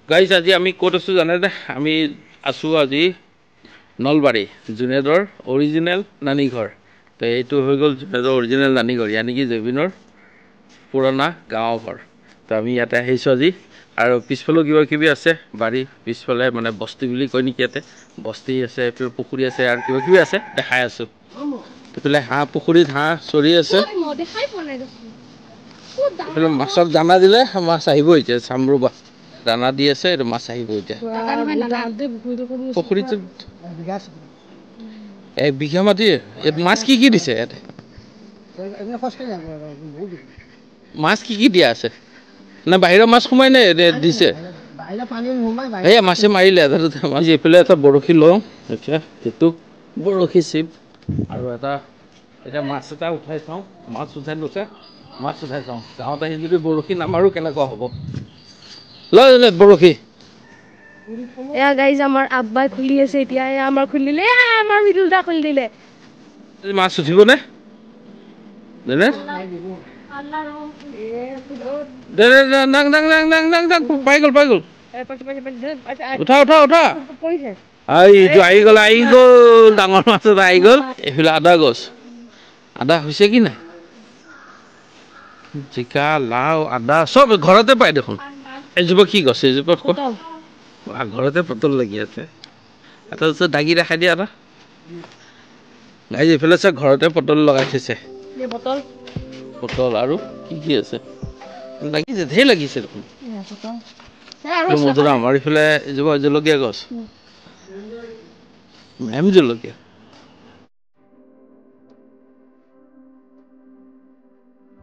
Guys আজি আমি ক'ত আছোঁ জানেনে? আমি আছোঁ আজি নলবাৰী জুনেদৰ অৰিজিনেল নানীঘৰ। তো এইটো হৈ গ'ল জুনেদৰ অৰিজিনেল নানীঘৰ, ইয়ানি কি জেবিনৰ পুৰণা গাঁৱৰ ঘৰ। তো আমি ইয়াতে আহিছোঁ আজি, আৰু পিছফালেও কিবা কিবি আছে বাৰী, পিছফালে মানে বস্তি বুলি কয় নেকি, ইয়াতে বস্তি আছে, এইফালে পুখুৰী আছে আৰু কিবা কিবি আছে, দেখাই আছোঁ। এইফালে হাঁহ পুখুৰীত হাঁহ চৰি আছে, এইফালে মাছক দানা দিলে মাছ আহিব এতিয়া, চাম ৰ'বা। দানা দি আছে, এইটো মাছ আহিব এতিয়া। পুখুৰীটো 1 বিঘা মাটি, ইয়াত মাছ কি কি দিছে? ইয়াতে মাছ কি কি দিয়া আছে? না বাহিৰৰ মাছ সোমাই নে দিছে? এই মাছে মাৰিলে এটা দুটা মাছ। এইফালে এটা বৰশী লওঁ এতিয়া, সেইটো বৰশী চিপ, আৰু এটা এতিয়া মাছ এটা উঠাই চাওঁ, মাছ উঠাই লৈছে, মাছ উঠাই চাওঁ। গাঁৱত আহি যদি বৰশী নামাৰোঁ কেনেকুৱা হ'ব? লৈ বৰশী। এয়া গাইজ আমাৰ আব্বাই খুলি আছে এতিয়া, আমাৰ খুলিলে, আমাৰ মিদুলদা খুলি দিলে। মাছ উঠিব নে? পাই গ'ল উঠা উঠা উঠা। এইটো আহি গ'ল ডাঙৰ মাছ এটা আহি গ'ল। এইফালে আদা গছ, আদা হৈছে কি নাই? জিকা, লাও, আদা চব ঘৰতে পায় দেখোন। এইজোপা কি গছ? এইজোপা ঘৰতে পটল লাগি আছে। এটা দাগি দেখাই দিয়া এটা। গাইজ এইফালে চা, ঘৰতে পটল লগাই থৈছে। পটল আৰু কি কি আছে? লাগিছে, ঢেৰ লাগিছে দেখোন। আমাৰ ইফালে এজোপা জলকীয়া গছ, মেম জলকীয়া।